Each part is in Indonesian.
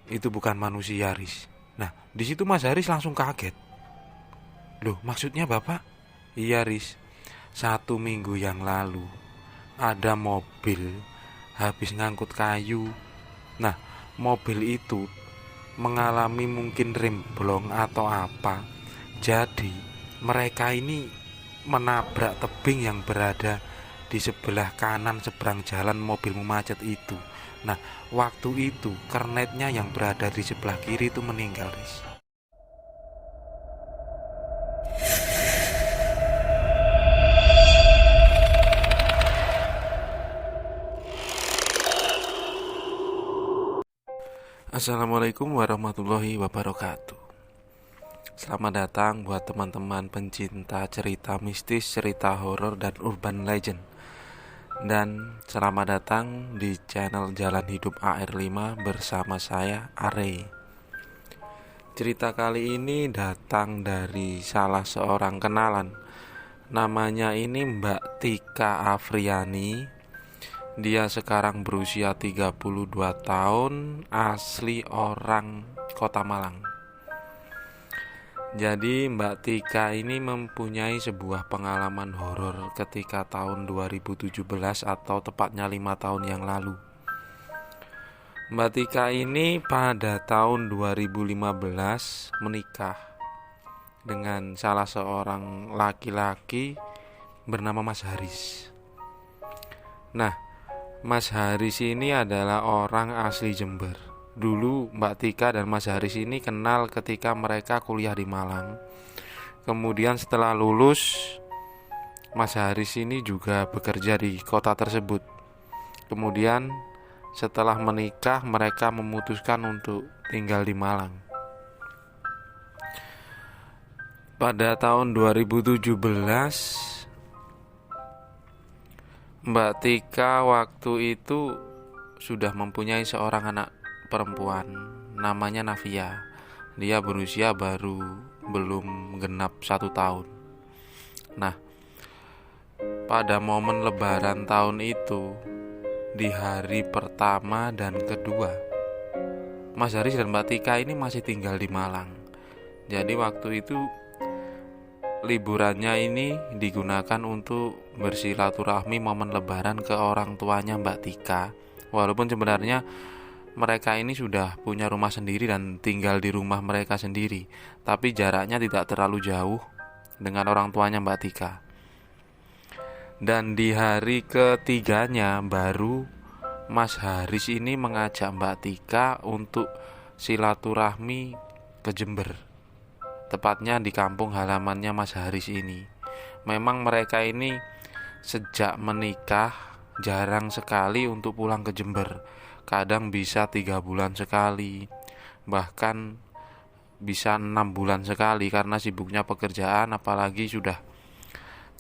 itu bukan manusia, Riz. Nah, di situ Mas Haris langsung kaget. Loh, maksudnya Bapak? Iya, Riz. 1 minggu yang lalu ada mobil habis ngangkut kayu. Nah, mobil itu mengalami mungkin rem blong atau apa. Jadi, mereka ini menabrak tebing yang berada di sebelah kanan seberang jalan mobil macet itu. Nah, waktu itu kernetnya yang berada di sebelah kiri itu meninggal, Riz. Assalamualaikum warahmatullahi wabarakatuh. Selamat datang buat teman-teman pencinta cerita mistis, cerita horor, dan urban legend. Dan selamat datang di channel Jalan Hidup AR5 bersama saya, Are. Cerita kali ini datang dari salah seorang kenalan. Namanya ini Mbak Tika Afriani. Dia sekarang berusia 32 tahun, asli orang Kota Malang. Jadi Mbak Tika ini mempunyai sebuah pengalaman horor ketika tahun 2017 atau tepatnya 5 tahun yang lalu. Mbak Tika ini pada tahun 2015 menikah dengan salah seorang laki-laki bernama Mas Haris. Nah, Mas Haris ini adalah orang asli Jember. Dulu Mbak Tika dan Mas Haris ini kenal ketika mereka kuliah di Malang. Kemudian setelah lulus, Mas Haris ini juga bekerja di kota tersebut. Kemudian setelah menikah, mereka memutuskan untuk tinggal di Malang. Pada tahun 2017, Mbak Tika waktu itu sudah mempunyai seorang anak perempuan, namanya Navia. Dia berusia belum genap 1 tahun. Nah, pada momen lebaran tahun itu, di hari pertama dan kedua, Mas Haris dan Mbak Tika ini masih tinggal di Malang. Jadi waktu itu liburannya ini digunakan untuk bersilaturahmi momen lebaran ke orang tuanya Mbak Tika. Walaupun sebenarnya mereka ini sudah punya rumah sendiri dan tinggal di rumah mereka sendiri, tapi jaraknya tidak terlalu jauh dengan orang tuanya Mbak Tika. Dan di hari ketiganya baru Mas Haris ini mengajak Mbak Tika untuk silaturahmi ke Jember, tepatnya di kampung halamannya Mas Haris ini. Memang mereka ini sejak menikah jarang sekali untuk pulang ke Jember. Kadang bisa 3 bulan sekali, bahkan bisa 6 bulan sekali karena sibuknya pekerjaan. Apalagi sudah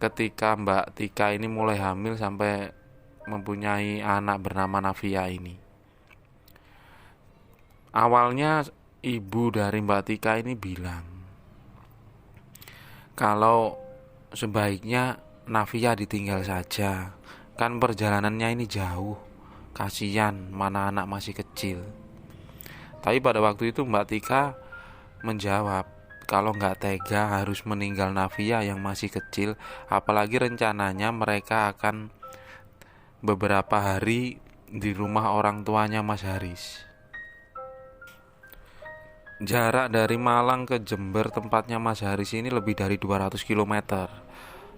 ketika Mbak Tika ini mulai hamil sampai mempunyai anak bernama Navia ini. Awalnya ibu dari Mbak Tika ini bilang kalau sebaiknya Navia ditinggal saja, kan perjalanannya ini jauh, kasihan mana anak masih kecil. Tapi pada waktu itu Mbak Tika menjawab kalau nggak tega harus meninggal Navia yang masih kecil, apalagi rencananya mereka akan beberapa hari di rumah orang tuanya Mas Haris. Jarak dari Malang ke Jember tempatnya Mas Haris ini lebih dari 200 km.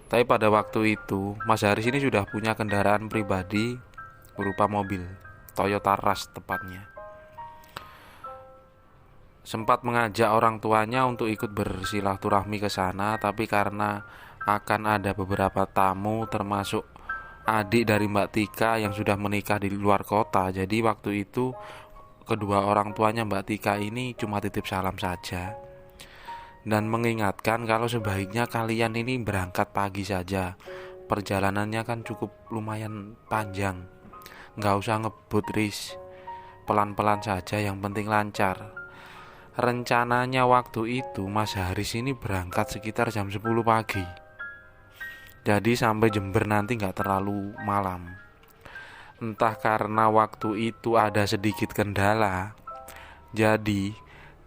Tapi pada waktu itu Mas Haris ini sudah punya kendaraan pribadi berupa mobil Toyota Rush tepatnya. Sempat mengajak orang tuanya untuk ikut bersilaturahmi ke sana, tapi karena akan ada beberapa tamu termasuk adik dari Mbak Tika yang sudah menikah di luar kota, jadi waktu itu kedua orang tuanya Mbak Tika ini cuma titip salam saja dan mengingatkan kalau sebaiknya kalian ini berangkat pagi saja. Perjalanannya kan cukup lumayan panjang, nggak usah ngebut, Riz. Pelan-pelan saja, yang penting lancar. Rencananya waktu itu Mas Haris ini berangkat sekitar jam 10 pagi. Jadi sampai Jember nanti nggak terlalu malam. Entah karena waktu itu ada sedikit kendala, Jadi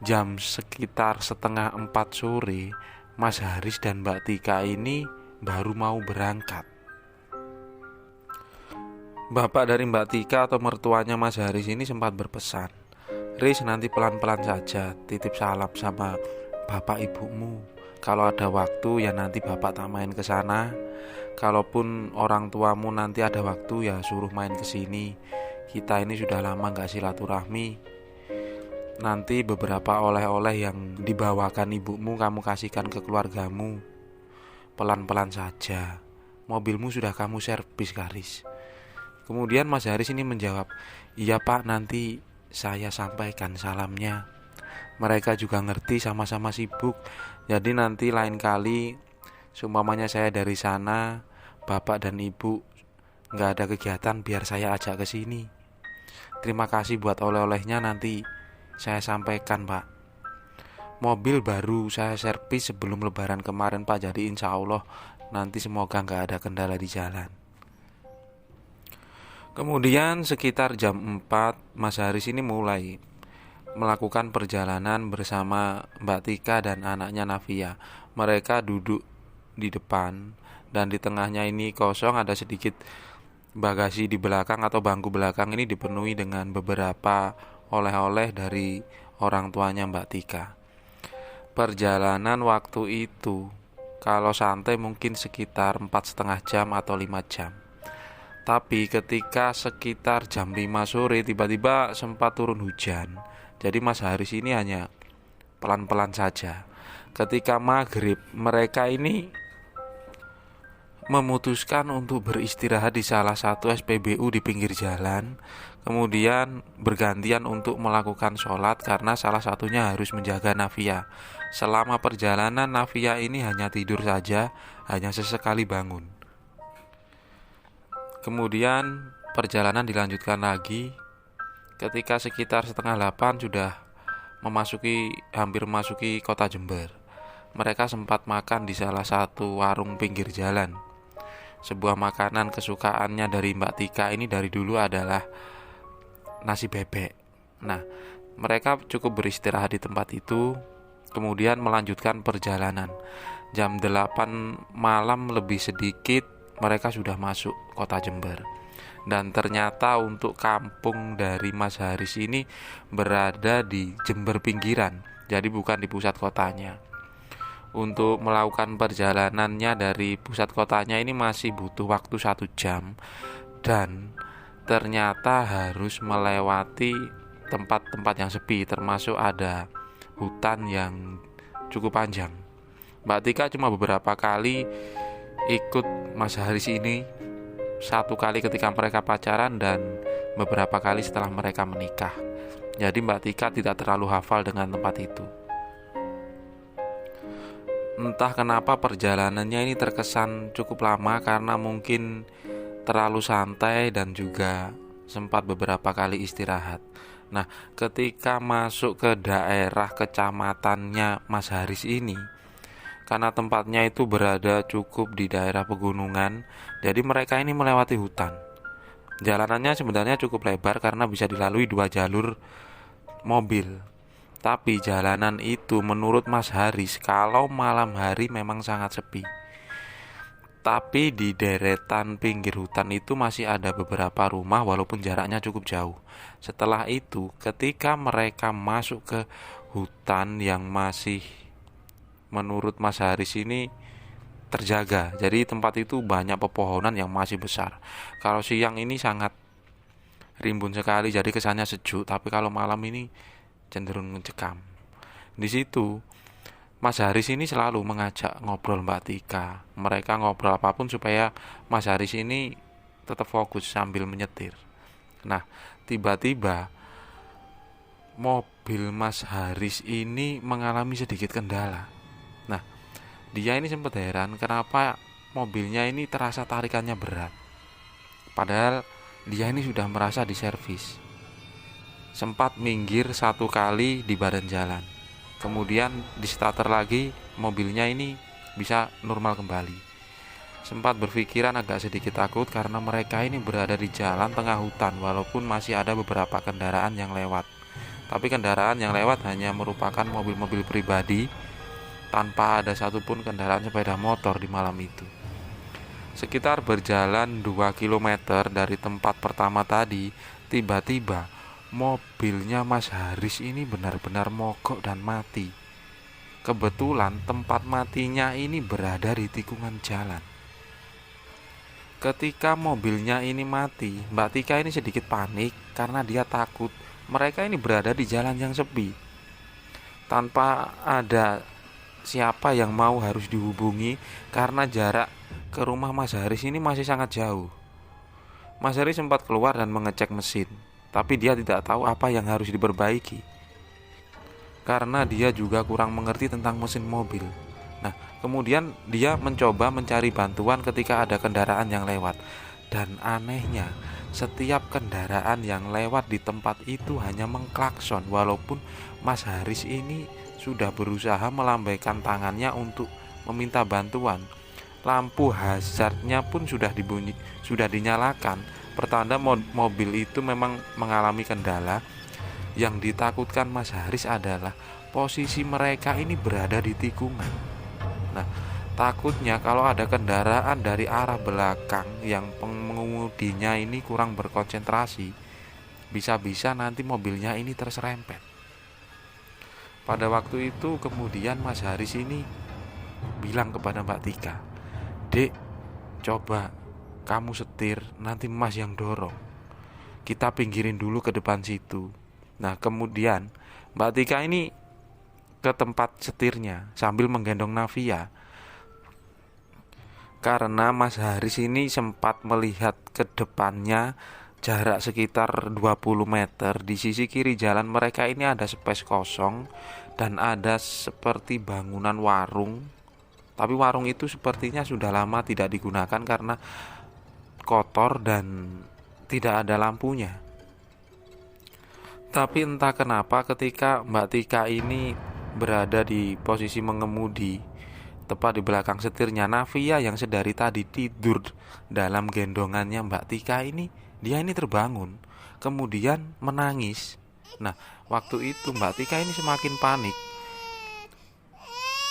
jam sekitar setengah 4 sore Mas Haris dan Mbak Tika ini baru mau berangkat. Bapak dari Mbak Tika atau mertuanya Mas Haris ini sempat berpesan, "Riz, nanti pelan-pelan saja, titip salam sama bapak ibumu. Kalau ada waktu ya nanti bapak tak main ke sana. Kalaupun orang tuamu nanti ada waktu ya suruh main ke sini. Kita ini sudah lama gak silaturahmi. Nanti beberapa oleh-oleh yang dibawakan ibumu kamu kasihkan ke keluargamu. Pelan-pelan saja. Mobilmu sudah kamu servis, Haris." Kemudian Mas Haris ini menjawab, "Iya Pak, nanti saya sampaikan salamnya. Mereka juga ngerti sama-sama sibuk. Jadi nanti lain kali seumpamanya saya dari sana, Bapak dan Ibu nggak ada kegiatan, biar saya ajak ke sini. Terima kasih buat oleh-olehnya, nanti saya sampaikan Pak. Mobil baru saya servis sebelum lebaran kemarin Pak, jadi insya Allah nanti semoga nggak ada kendala di jalan." Kemudian sekitar jam 4 Mas Haris ini mulai melakukan perjalanan bersama Mbak Tika dan anaknya Navia. Mereka duduk di depan dan di tengahnya ini kosong, ada sedikit bagasi di belakang atau bangku belakang ini dipenuhi dengan beberapa oleh-oleh dari orang tuanya Mbak Tika. Perjalanan waktu itu kalau santai mungkin sekitar 4,5 jam atau 5 jam. Tapi ketika sekitar jam 5 sore tiba-tiba sempat turun hujan. Jadi Mas Haris ini hanya pelan-pelan saja. Ketika maghrib mereka ini memutuskan untuk beristirahat di salah satu SPBU di pinggir jalan. Kemudian bergantian untuk melakukan sholat karena salah satunya harus menjaga Navia. Selama perjalanan Navia ini hanya tidur saja, hanya sesekali bangun. Kemudian perjalanan dilanjutkan lagi. Ketika sekitar 7:30 sudah hampir memasuki kota Jember. Mereka sempat makan di salah satu warung pinggir jalan. Sebuah makanan kesukaannya dari Mbak Tika ini dari dulu adalah nasi bebek. Nah, mereka cukup beristirahat di tempat itu, kemudian melanjutkan perjalanan. Jam 8 malam lebih sedikit mereka sudah masuk kota Jember. Dan ternyata untuk kampung dari Mas Haris ini berada di Jember pinggiran, jadi bukan di pusat kotanya. Untuk melakukan perjalanannya dari pusat kotanya ini masih butuh waktu 1 jam. Dan ternyata harus melewati tempat-tempat yang sepi, termasuk ada hutan yang cukup panjang. Mbak Tika cuma beberapa kali ikut Mas Haris ini, 1 kali ketika mereka pacaran dan beberapa kali setelah mereka menikah. Jadi Mbak Tika tidak terlalu hafal dengan tempat itu. Entah kenapa perjalanannya ini terkesan cukup lama karena mungkin terlalu santai dan juga sempat beberapa kali istirahat. Nah, ketika masuk ke daerah kecamatannya Mas Haris ini, karena tempatnya itu berada cukup di daerah pegunungan, jadi mereka ini melewati hutan. Jalanannya sebenarnya cukup lebar karena bisa dilalui 2 jalur mobil. Tapi jalanan itu menurut Mas Haris kalau malam hari memang sangat sepi. Tapi di deretan pinggir hutan itu masih ada beberapa rumah walaupun jaraknya cukup jauh. Setelah itu ketika mereka masuk ke hutan yang masih menurut Mas Haris ini terjaga, jadi tempat itu banyak pepohonan yang masih besar. Kalau siang ini sangat rimbun sekali, jadi kesannya sejuk, tapi kalau malam ini cenderung mencekam. Di situ Mas Haris ini selalu mengajak ngobrol Mbak Tika. Mereka ngobrol apapun supaya Mas Haris ini tetap fokus sambil menyetir. Nah, tiba-tiba mobil Mas Haris ini mengalami sedikit kendala. Nah, dia ini sempat heran kenapa mobilnya ini terasa tarikannya berat. Padahal dia ini sudah merasa diservis. Sempat minggir 1 kali di badan jalan. Kemudian di starter lagi, mobilnya ini bisa normal kembali. Sempat berpikiran agak sedikit takut karena mereka ini berada di jalan tengah hutan walaupun masih ada beberapa kendaraan yang lewat. Tapi kendaraan yang lewat hanya merupakan mobil-mobil pribadi tanpa ada satupun kendaraan sepeda motor di malam itu. Sekitar berjalan 2 km dari tempat pertama tadi, tiba-tiba mobilnya Mas Haris ini benar-benar mogok dan mati. Kebetulan tempat matinya ini berada di tikungan jalan. Ketika mobilnya ini mati, Mbak Tika ini sedikit panik karena dia takut mereka ini berada di jalan yang sepi, tanpa ada siapa yang mau harus dihubungi karena jarak ke rumah Mas Haris ini masih sangat jauh. Mas Haris sempat keluar dan mengecek mesin, tapi dia tidak tahu apa yang harus diperbaiki karena dia juga kurang mengerti tentang mesin mobil. Nah, kemudian dia mencoba mencari bantuan ketika ada kendaraan yang lewat. Dan anehnya, setiap kendaraan yang lewat di tempat itu hanya mengklakson, walaupun Mas Haris ini sudah berusaha melambaikan tangannya untuk meminta bantuan. Lampu hazardnya pun sudah dinyalakan, pertanda mobil itu memang mengalami kendala. Yang ditakutkan Mas Haris adalah posisi mereka ini berada di tikungan. Nah, takutnya kalau ada kendaraan dari arah belakang yang pengemudinya ini kurang berkonsentrasi, bisa-bisa nanti mobilnya ini terserempet. Pada waktu itu kemudian Mas Haris ini bilang kepada Mbak Tika, "Dek, coba kamu setir, nanti Mas yang dorong. Kita pinggirin dulu ke depan situ." Nah, kemudian Mbak Tika ini ke tempat setirnya sambil menggendong Navia. Karena Mas Haris ini sempat melihat ke depannya jarak sekitar 20 meter. Di sisi kiri jalan mereka ini ada space kosong dan ada seperti bangunan warung. Tapi warung itu sepertinya sudah lama tidak digunakan karena kotor dan tidak ada lampunya. Tapi entah kenapa ketika Mbak Tika ini berada di posisi mengemudi, tepat di belakang setirnya, Navia yang sedari tadi tidur dalam gendongannya Mbak Tika ini, dia ini terbangun, kemudian menangis. Nah, waktu itu Mbak Tika ini semakin panik.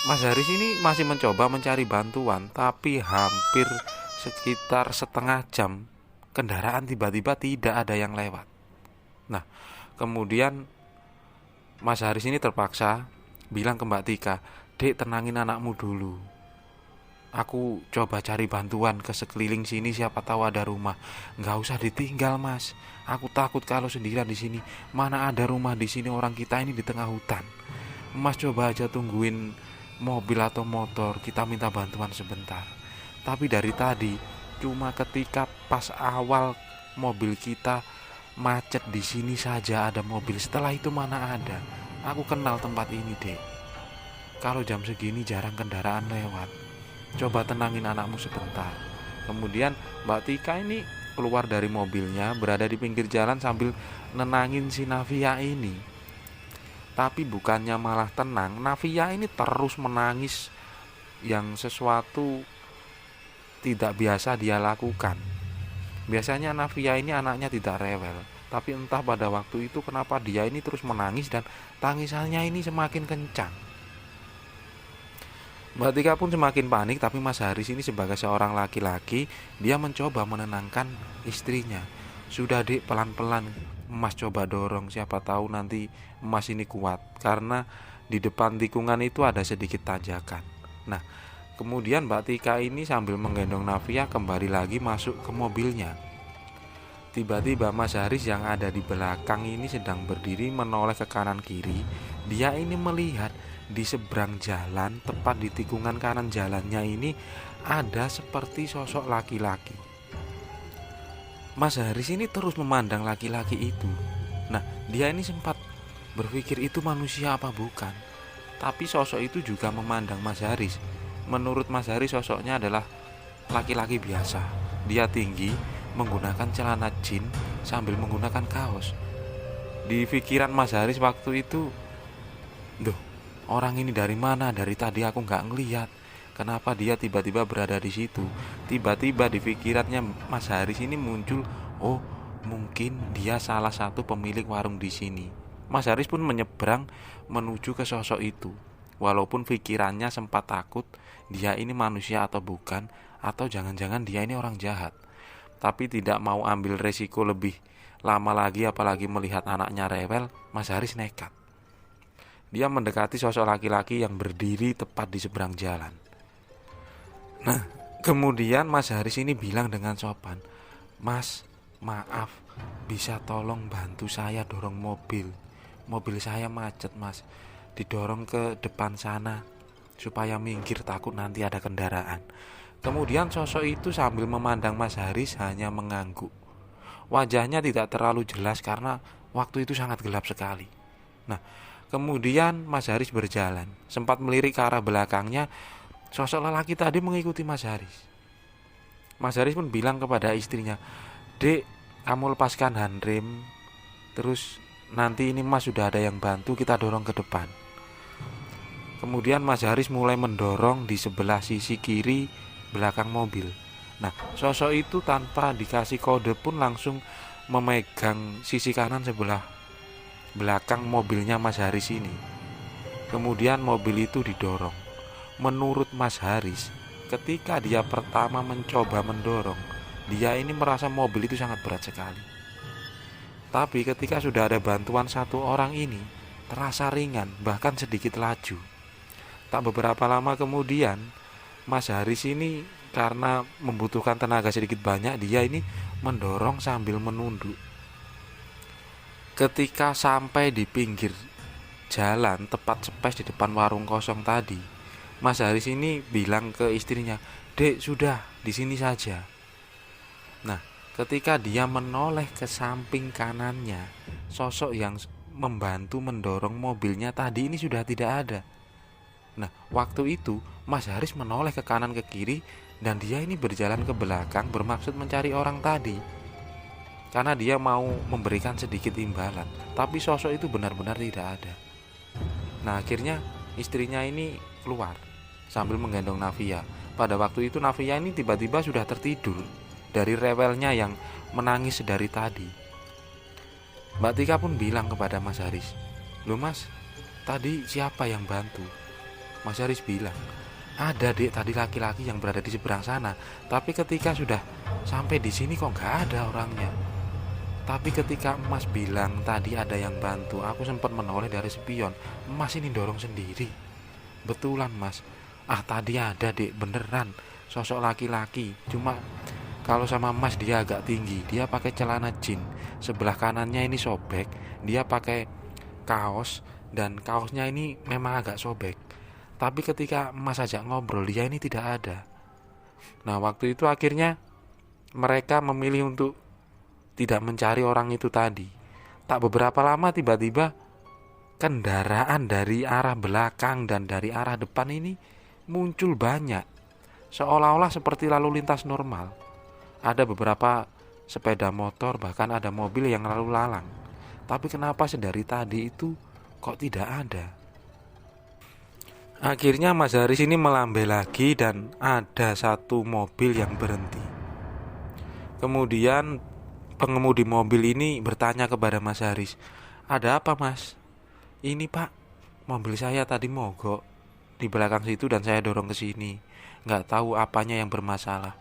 Mas Haris ini masih mencoba mencari bantuan, tapi hampir sekitar setengah jam kendaraan tiba-tiba tidak ada yang lewat. Nah, kemudian Mas Haris ini terpaksa bilang ke Mbak Tika, "Dek, tenangin anakmu dulu. Aku coba cari bantuan ke sekeliling sini, siapa tahu ada rumah." "Nggak usah ditinggal, Mas. Aku takut kalau sendirian di sini. Mana ada rumah di sini, orang kita ini di tengah hutan. Mas coba aja tungguin mobil atau motor, kita minta bantuan sebentar." Tapi dari tadi cuma ketika pas awal mobil kita macet di sini saja ada mobil. Setelah itu mana ada. Aku kenal tempat ini, Dek. Kalau jam segini jarang kendaraan lewat. Coba tenangin anakmu sebentar." Kemudian Mbak Tika ini keluar dari mobilnya, berada di pinggir jalan sambil nenangin si Navia ini. Tapi bukannya malah tenang, Navia ini terus menangis yang sesuatu tidak biasa dia lakukan. Biasanya Navia ini anaknya tidak rewel, tapi entah pada waktu itu kenapa dia ini terus menangis dan tangisannya ini semakin kencang. Mbak Tika pun semakin panik, tapi Mas Haris ini sebagai seorang laki-laki, dia mencoba menenangkan istrinya. "Sudah, Dek, pelan-pelan, Mas coba dorong, siapa tahu nanti Mas ini kuat." Karena di depan tikungan itu ada sedikit tanjakan. Nah, kemudian Mbak Tika ini sambil menggendong Navia kembali lagi masuk ke mobilnya. Tiba-tiba Mas Haris yang ada di belakang ini sedang berdiri menoleh ke kanan kiri. Dia ini melihat di seberang jalan, tepat di tikungan kanan jalannya ini, ada seperti sosok laki-laki. Mas Haris ini terus memandang laki-laki itu. Nah, dia ini sempat berpikir itu manusia apa bukan. Tapi sosok itu juga memandang Mas Haris. Menurut Mas Haris sosoknya adalah laki-laki biasa. Dia tinggi, menggunakan celana jeans sambil menggunakan kaos. Di pikiran Mas Haris waktu itu, "Duh, orang ini dari mana? Dari tadi aku nggak ngelihat. Kenapa dia tiba-tiba berada di situ?" Tiba-tiba di pikirannya Mas Haris ini muncul, "Oh, mungkin dia salah satu pemilik warung di sini." Mas Haris pun menyeberang menuju ke sosok itu. Walaupun pikirannya sempat takut, dia ini manusia atau bukan, atau jangan-jangan dia ini orang jahat. Tapi tidak mau ambil resiko lebih lama lagi, apalagi melihat anaknya rewel, Mas Haris nekat. Dia mendekati sosok laki-laki yang berdiri tepat di seberang jalan. Nah, kemudian Mas Haris ini bilang dengan sopan, "Mas, maaf, bisa tolong bantu saya dorong mobil. Mobil saya macet, Mas. Didorong ke depan sana supaya minggir, takut nanti ada kendaraan." Kemudian sosok itu sambil memandang Mas Haris hanya mengangguk. Wajahnya tidak terlalu jelas karena waktu itu sangat gelap sekali. Nah, kemudian Mas Haris berjalan, sempat melirik ke arah belakangnya. Sosok lelaki tadi mengikuti Mas Haris. Mas Haris pun bilang kepada istrinya, "Dek, kamu lepaskan handrem, terus nanti ini Mas sudah ada yang bantu, kita dorong ke depan." Kemudian Mas Haris mulai mendorong di sebelah sisi kiri belakang mobil. Nah, sosok itu tanpa dikasih kode pun langsung memegang sisi kanan sebelah belakang mobilnya Mas Haris ini. Kemudian mobil itu didorong. Menurut Mas Haris, ketika dia pertama mencoba mendorong, dia ini merasa mobil itu sangat berat sekali. Tapi ketika sudah ada bantuan satu orang ini, terasa ringan, bahkan sedikit laju. Tak beberapa lama kemudian, Mas Haris ini karena membutuhkan tenaga sedikit banyak, dia ini mendorong sambil menunduk. Ketika sampai di pinggir jalan, tepat spes di depan warung kosong tadi, Mas Haris ini bilang ke istrinya, "Dek, sudah, di sini saja." Nah, ketika dia menoleh ke samping kanannya, sosok yang membantu mendorong mobilnya tadi ini sudah tidak ada. Nah, waktu itu Mas Haris menoleh ke kanan ke kiri, dan dia ini berjalan ke belakang bermaksud mencari orang tadi, karena dia mau memberikan sedikit imbalan. Tapi sosok itu benar-benar tidak ada. Nah, akhirnya istrinya ini keluar sambil menggendong Navia. Pada waktu itu Navia ini tiba-tiba sudah tertidur dari rewelnya yang menangis dari tadi. Mbak Tika pun bilang kepada Mas Haris, "Loh Mas, tadi siapa yang bantu?" Mas Haris bilang, "Ada Dek, tadi laki-laki yang berada di seberang sana. Tapi ketika sudah sampai di sini kok nggak ada orangnya. Tapi ketika Mas bilang tadi ada yang bantu, aku sempat menoleh dari spion. Mas ini dorong sendiri." "Betulan Mas. Tadi ada Dek, beneran, sosok laki-laki. Cuma kalau sama Mas dia agak tinggi, dia pakai celana jeans, sebelah kanannya ini sobek, dia pakai kaos, dan kaosnya ini memang agak sobek. Tapi ketika Mas ajak ngobrol, dia ini tidak ada." Nah, waktu itu akhirnya mereka memilih untuk tidak mencari orang itu tadi. Tak beberapa lama tiba-tiba kendaraan dari arah belakang dan dari arah depan ini muncul banyak, seolah-olah seperti lalu lintas normal. Ada beberapa sepeda motor, bahkan ada mobil yang lalu lalang. Tapi kenapa sedari tadi itu kok tidak ada? Akhirnya Mas Haris ini melambai lagi dan ada satu mobil yang berhenti. Kemudian pengemudi mobil ini bertanya kepada Mas Haris, "Ada apa Mas?" "Ini Pak, mobil saya tadi mogok di belakang situ dan saya dorong ke sini. Nggak tahu apanya yang bermasalah.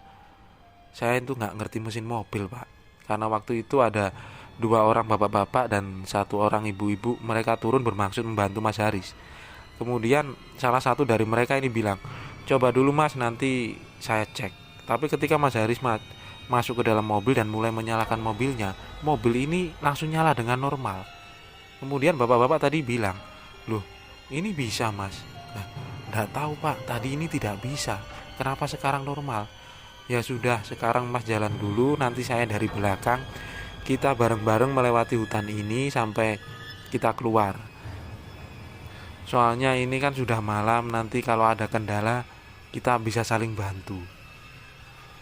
Saya itu nggak ngerti mesin mobil Pak." Karena waktu itu ada 2 orang bapak-bapak dan 1 orang ibu-ibu. Mereka turun bermaksud membantu Mas Haris. Kemudian salah satu dari mereka ini bilang, "Coba dulu Mas, nanti saya cek." Tapi ketika Mas Haris masuk ke dalam mobil dan mulai menyalakan mobilnya, mobil ini langsung nyala dengan normal. Kemudian bapak-bapak tadi bilang, "Loh, ini bisa Mas?" "Nah, enggak tahu Pak, tadi ini tidak bisa. Kenapa sekarang normal?" "Ya sudah, sekarang Mas jalan dulu, nanti saya dari belakang. Kita bareng-bareng melewati hutan ini sampai kita keluar. Soalnya ini kan sudah malam, nanti kalau ada kendala kita bisa saling bantu."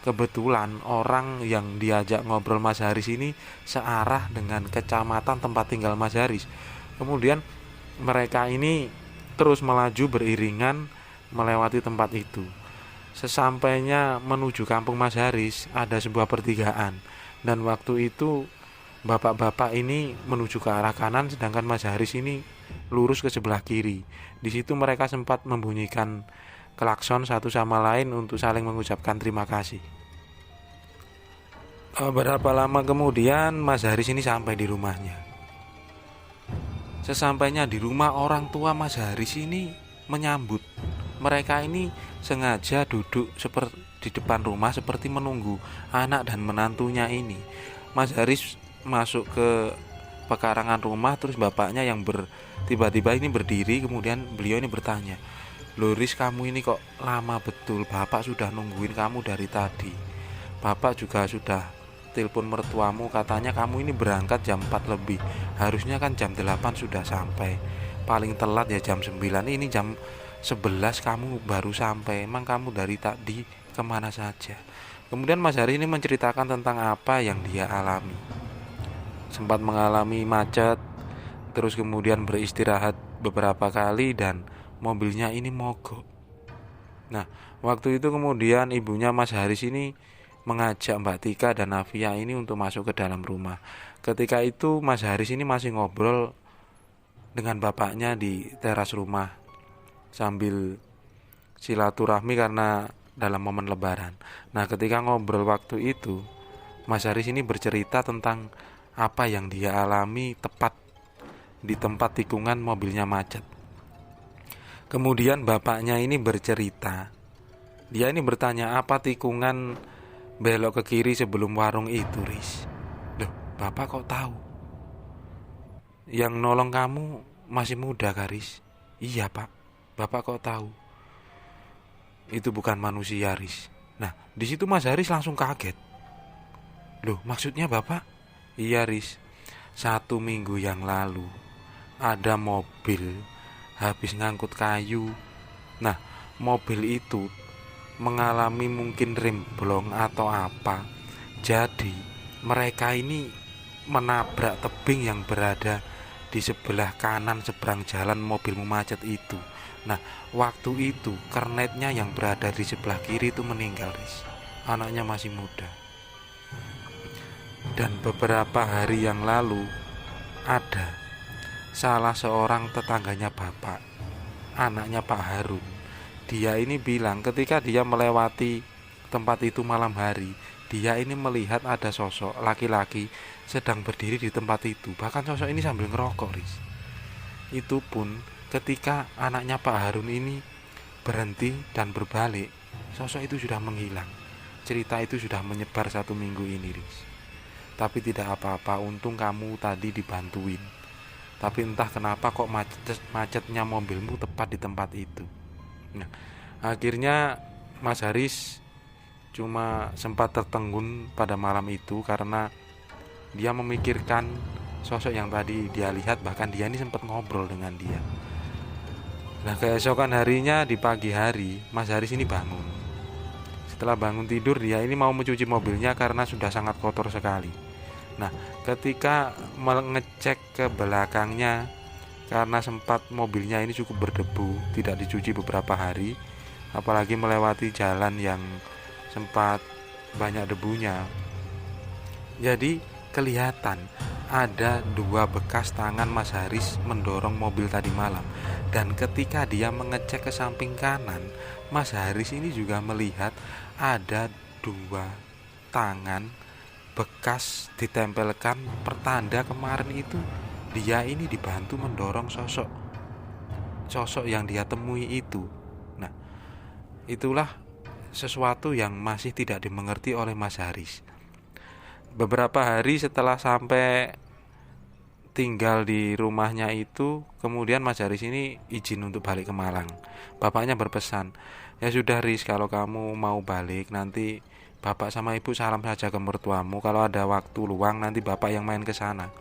Kebetulan orang yang diajak ngobrol Mas Haris ini searah dengan kecamatan tempat tinggal Mas Haris. Kemudian mereka ini terus melaju beriringan melewati tempat itu. Sesampainya menuju kampung Mas Haris, ada sebuah pertigaan, dan waktu itu Bapak-bapak ini menuju ke arah kanan, sedangkan Mas Haris ini lurus ke sebelah kiri. Di situ mereka sempat membunyikan klakson satu sama lain untuk saling mengucapkan terima kasih. Berapa lama kemudian Mas Haris ini sampai di rumahnya. Sesampainya di rumah, orang tua Mas Haris ini menyambut. Mereka ini sengaja duduk seperti di depan rumah seperti menunggu anak dan menantunya ini. Mas Haris masuk ke pekarangan rumah, terus bapaknya yang tiba-tiba ini berdiri, kemudian beliau ini bertanya, "Loris, kamu ini kok lama betul? Bapak sudah nungguin kamu dari tadi. Bapak juga sudah telepon mertuamu, katanya kamu ini berangkat jam 4 lebih. Harusnya kan jam 8 sudah sampai. Paling telat ya jam 9. Ini jam 11 kamu baru sampai. Emang kamu dari tadi kemana saja?" Kemudian Mas Haris ini menceritakan tentang apa yang dia alami. Sempat mengalami macet, terus kemudian beristirahat beberapa kali dan mobilnya ini mogok. Nah, waktu itu kemudian ibunya Mas Haris ini mengajak Mbak Tika dan Navia ini untuk masuk ke dalam rumah. Ketika itu Mas Haris ini masih ngobrol dengan bapaknya di teras rumah sambil silaturahmi karena dalam momen lebaran. Nah, ketika ngobrol waktu itu, Mas Haris ini bercerita tentang apa yang dia alami tepat di tempat tikungan mobilnya macet. Kemudian bapaknya ini bercerita, dia ini bertanya, "Apa tikungan belok ke kiri sebelum warung itu, Riz?" "Loh, bapak kok tahu? Yang nolong kamu masih muda, Riz?" "Iya, Pak. Bapak kok tahu? Itu bukan manusia, Riz." Nah, di situ Mas Haris langsung kaget. "Loh, maksudnya bapak?" "Iya, Riz. 1 minggu yang lalu ada mobil habis ngangkut kayu. Nah, mobil itu mengalami mungkin rem blong atau apa. Jadi mereka ini menabrak tebing yang berada di sebelah kanan seberang jalan mobilmu macet itu. Nah, waktu itu kernetnya yang berada di sebelah kiri itu meninggal, Riz. Anaknya masih muda. Dan beberapa hari yang lalu ada salah seorang tetangganya bapak, anaknya Pak Harun. Dia ini bilang ketika dia melewati tempat itu malam hari, dia ini melihat ada sosok laki-laki sedang berdiri di tempat itu. Bahkan sosok ini sambil ngerokok, Riz. Itu pun ketika anaknya Pak Harun ini berhenti dan berbalik, sosok itu sudah menghilang. Cerita itu sudah menyebar 1 minggu ini, Riz. Tapi tidak apa-apa, untung kamu tadi dibantuin. Tapi entah kenapa kok macetnya mobilmu tepat di tempat itu. Nah, akhirnya Mas Haris cuma sempat tertegun pada malam itu karena dia memikirkan sosok yang tadi dia lihat, bahkan dia ini sempat ngobrol dengan dia. Nah, keesokan harinya di pagi hari, Mas Haris ini bangun. Setelah bangun tidur, dia ini mau mencuci mobilnya karena sudah sangat kotor sekali. Nah, ketika mengecek ke belakangnya, karena sempat mobilnya ini cukup berdebu, tidak dicuci beberapa hari, apalagi melewati jalan yang sempat banyak debunya. Jadi kelihatan ada 2 bekas tangan Mas Haris mendorong mobil tadi malam. Dan ketika dia mengecek ke samping kanan, Mas Haris ini juga melihat ada 2 tangan bekas ditempelkan pertanda kemarin itu dia ini dibantu mendorong sosok yang dia temui itu. Nah, itulah sesuatu yang masih tidak dimengerti oleh Mas Haris. Beberapa hari setelah sampai tinggal di rumahnya itu, kemudian Mas Haris ini izin untuk balik ke Malang. Bapaknya berpesan, "Ya sudah, Riz, kalau kamu mau balik nanti Bapak sama Ibu salam saja ke mertuamu. Kalau ada waktu luang nanti Bapak yang main ke sana."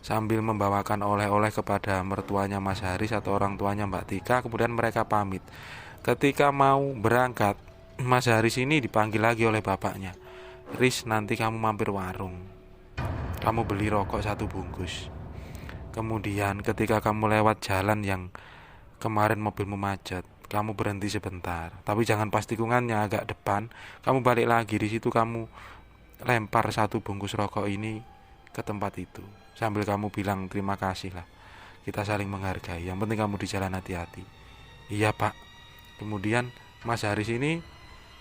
Sambil membawakan oleh-oleh kepada mertuanya Mas Haris atau orang tuanya Mbak Tika, kemudian mereka pamit. Ketika mau berangkat, Mas Haris ini dipanggil lagi oleh bapaknya. "Riz, nanti kamu mampir warung. Kamu beli rokok 1 bungkus. Kemudian ketika kamu lewat jalan yang kemarin mobilmu macet, kamu berhenti sebentar, tapi jangan pas tikungannya, agak depan. Kamu balik lagi, di situ kamu lempar 1 bungkus rokok ini ke tempat itu. Sambil kamu bilang terima kasih lah. Kita saling menghargai. Yang penting kamu di jalan hati-hati. Iya Pak. Kemudian Mas Haris ini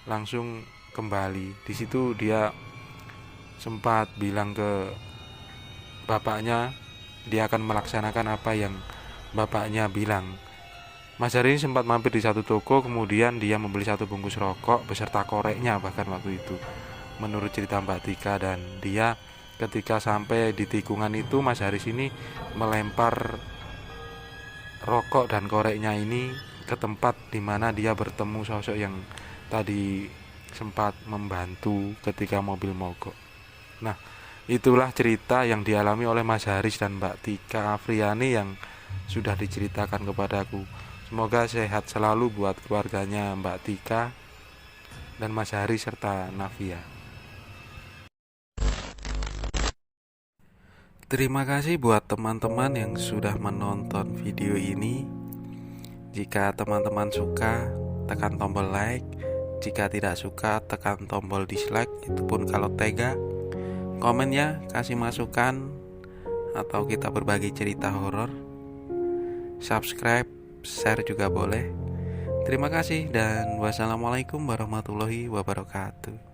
langsung kembali. Di situ dia sempat bilang ke bapaknya dia akan melaksanakan apa yang bapaknya bilang. Mas Haris sempat mampir di satu toko, kemudian dia membeli satu bungkus rokok beserta koreknya bahkan waktu itu, menurut cerita Mbak Tika. Dan dia ketika sampai di tikungan itu, Mas Haris ini melempar rokok dan koreknya ini ke tempat dimana dia bertemu sosok yang tadi sempat membantu ketika mobil mogok. Nah, itulah cerita yang dialami oleh Mas Haris dan Mbak Tika Afriani yang sudah diceritakan kepadaku. Semoga sehat selalu buat keluarganya Mbak Tika dan Mas Haris serta Navia. Terima kasih buat teman-teman yang sudah menonton video ini. Jika teman-teman suka, tekan tombol like. Jika tidak suka, tekan tombol dislike. Itu pun kalau tega. Komen ya, kasih masukan, atau kita berbagi cerita horor. Subscribe, share juga boleh. Terima kasih dan wassalamualaikum warahmatullahi wabarakatuh.